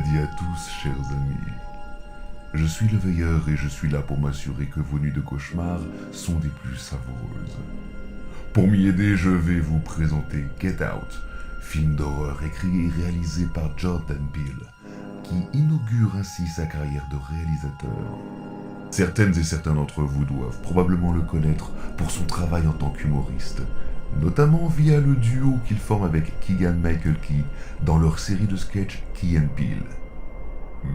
midi à tous, chers amis. Je suis le veilleur et je suis là pour m'assurer que vos nuits de cauchemar sont des plus savoureuses. Pour m'y aider, je vais vous présenter Get Out, film d'horreur écrit et réalisé par Jordan Peele, qui inaugure ainsi sa carrière de réalisateur. Certaines et certains d'entre vous doivent probablement le connaître pour son travail en tant qu'humoriste, notamment via le duo qu'il forme avec Keegan-Michael Key dans leur série de sketchs Key and Peele.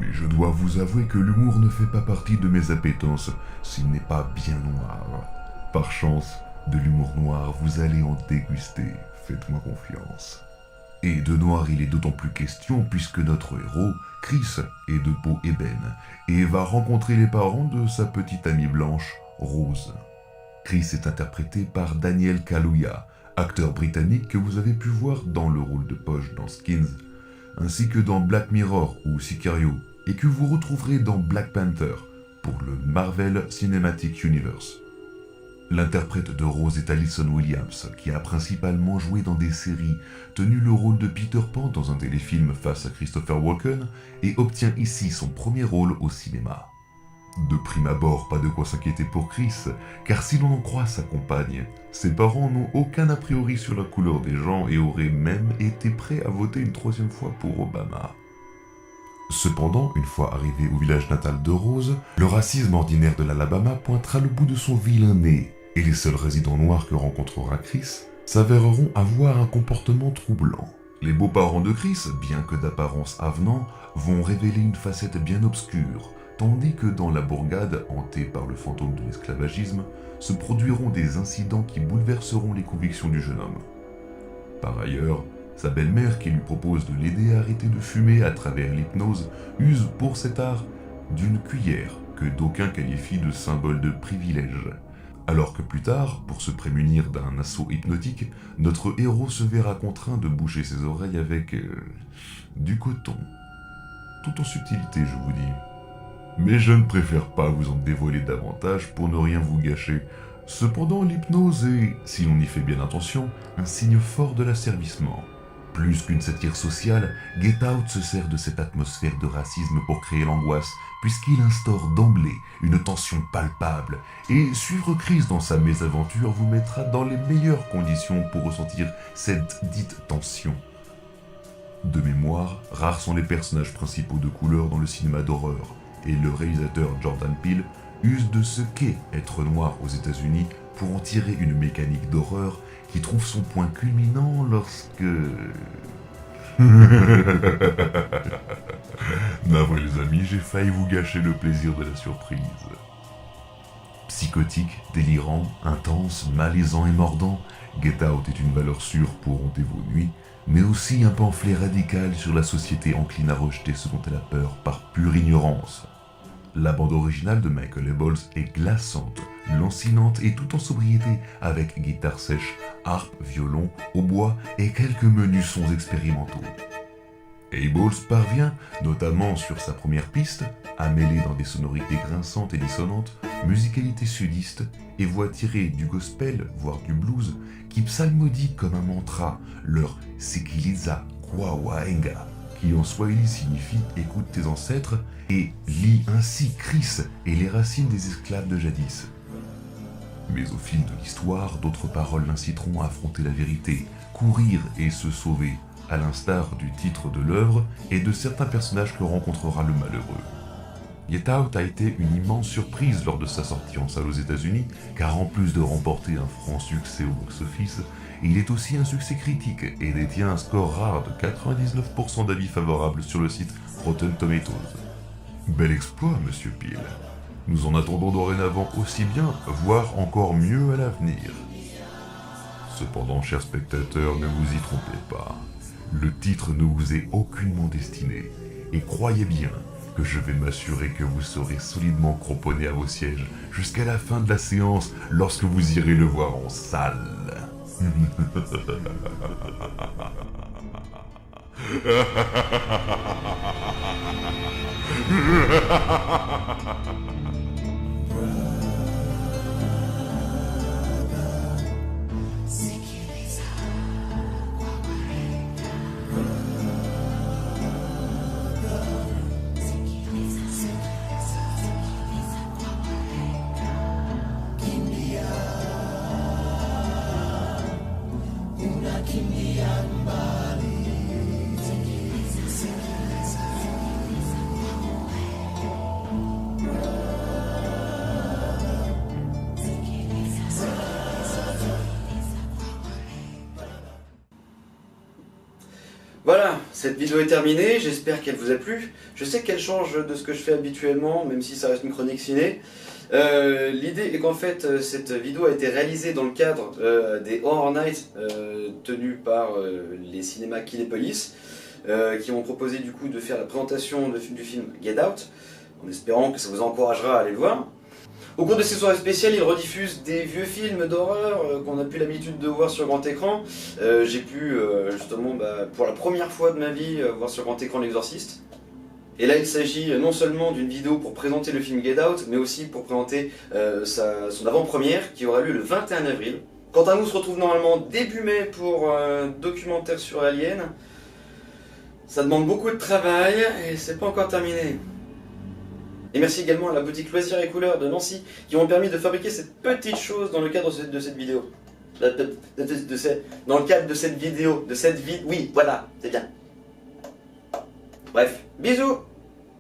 Mais je dois vous avouer que l'humour ne fait pas partie de mes appétences s'il n'est pas bien noir. Par chance, de l'humour noir, vous allez en déguster, faites-moi confiance. Et de noir, il est d'autant plus question puisque notre héros, Chris, est de peau ébène et va rencontrer les parents de sa petite amie blanche, Rose. Chris est interprété par Daniel Kaluuya, acteur britannique que vous avez pu voir dans le rôle de Poche dans Skins, ainsi que dans Black Mirror ou Sicario, et que vous retrouverez dans Black Panther pour le Marvel Cinematic Universe. L'interprète de Rose est Allison Williams, qui a principalement joué dans des séries, tenu le rôle de Peter Pan dans un téléfilm face à Christopher Walken, et obtient ici son premier rôle au cinéma. De prime abord, pas de quoi s'inquiéter pour Chris, car si l'on en croit sa compagne, ses parents n'ont aucun a priori sur la couleur des gens et auraient même été prêts à voter une troisième fois pour Obama. Cependant, une fois arrivé au village natal de Rose, le racisme ordinaire de l'Alabama pointera le bout de son vilain nez, et les seuls résidents noirs que rencontrera Chris s'avéreront avoir un comportement troublant. Les beaux-parents de Chris, bien que d'apparence avenants, vont révéler une facette bien obscure, tandis que dans la bourgade, hantée par le fantôme de l'esclavagisme, se produiront des incidents qui bouleverseront les convictions du jeune homme. Par ailleurs, sa belle-mère, qui lui propose de l'aider à arrêter de fumer à travers l'hypnose, use pour cet art d'une cuillère que d'aucuns qualifient de symbole de privilège. Alors que plus tard, pour se prémunir d'un assaut hypnotique, notre héros se verra contraint de boucher ses oreilles avec du coton. Tout en subtilité, je vous dis. Mais je ne préfère pas vous en dévoiler davantage pour ne rien vous gâcher. Cependant, l'hypnose est, si l'on y fait bien attention, un signe fort de l'asservissement. Plus qu'une satire sociale, Get Out se sert de cette atmosphère de racisme pour créer l'angoisse, puisqu'il instaure d'emblée une tension palpable, et suivre Chris dans sa mésaventure vous mettra dans les meilleures conditions pour ressentir cette dite tension. De mémoire, rares sont les personnages principaux de couleur dans le cinéma d'horreur, et le réalisateur Jordan Peele use de ce qu'est être noir aux États-Unis pour en tirer une mécanique d'horreur qui trouve son point culminant lorsque... Navré les amis, j'ai failli vous gâcher le plaisir de la surprise. Psychotique, délirant, intense, malaisant et mordant, Get Out est une valeur sûre pour hanter vos nuits, mais aussi un pamphlet radical sur la société encline à rejeter ce dont elle a peur par pure ignorance. La bande originale de Michael Abels est glaçante, lancinante et tout en sobriété, avec guitare sèche, harpe, violon, hautbois et quelques menus sons expérimentaux. Abels parvient, notamment sur sa première piste, à mêler dans des sonorités grinçantes et dissonantes, musicalité sudiste et voix tirée du gospel, voire du blues, qui psalmodie comme un mantra leur Sikiliza Kwawaenga, qui en swahili signifie « écoute tes ancêtres » et lie ainsi Chris et les racines des esclaves de jadis. Mais au fil de l'histoire, d'autres paroles l'inciteront à affronter la vérité, courir et se sauver, à l'instar du titre de l'œuvre et de certains personnages que rencontrera le malheureux. Get Out a été une immense surprise lors de sa sortie en salle aux États-Unis, car en plus de remporter un franc succès au box-office, il est aussi un succès critique et détient un score rare de 99% d'avis favorables sur le site Rotten Tomatoes. Bel exploit, monsieur Peele. Nous en attendons dorénavant aussi bien, voire encore mieux à l'avenir. Cependant, chers spectateurs, ne vous y trompez pas. Le titre ne vous est aucunement destiné, et croyez bien que je vais m'assurer que vous serez solidement cramponné à vos sièges jusqu'à la fin de la séance lorsque vous irez le voir en salle. Cette vidéo est terminée, j'espère qu'elle vous a plu. Je sais qu'elle change de ce que je fais habituellement, même si ça reste une chronique ciné. L'idée est qu'en fait, cette vidéo a été réalisée dans le cadre des Horror Nights tenus par les cinémas Kinépolis, qui m'ont proposé du coup de faire la présentation du film Get Out, en espérant que ça vous encouragera à aller le voir. Au cours de ces soirées spéciales, ils rediffusent des vieux films d'horreur qu'on a plus l'habitude de voir sur grand écran. J'ai pu justement, pour la première fois de ma vie, voir sur grand écran L'Exorciste. Et là, il s'agit non seulement d'une vidéo pour présenter le film Get Out, mais aussi pour présenter son avant-première qui aura lieu le 21 avril. Quant à nous, on se retrouve normalement début mai pour un documentaire sur Alien. Ça demande beaucoup de travail et c'est pas encore terminé. Et merci également à la boutique Loisirs et Couleurs de Nancy qui m'ont permis de fabriquer cette petite chose dans le cadre de cette vidéo. Dans le cadre de cette vidéo, oui, voilà, c'est bien. Bref, bisous!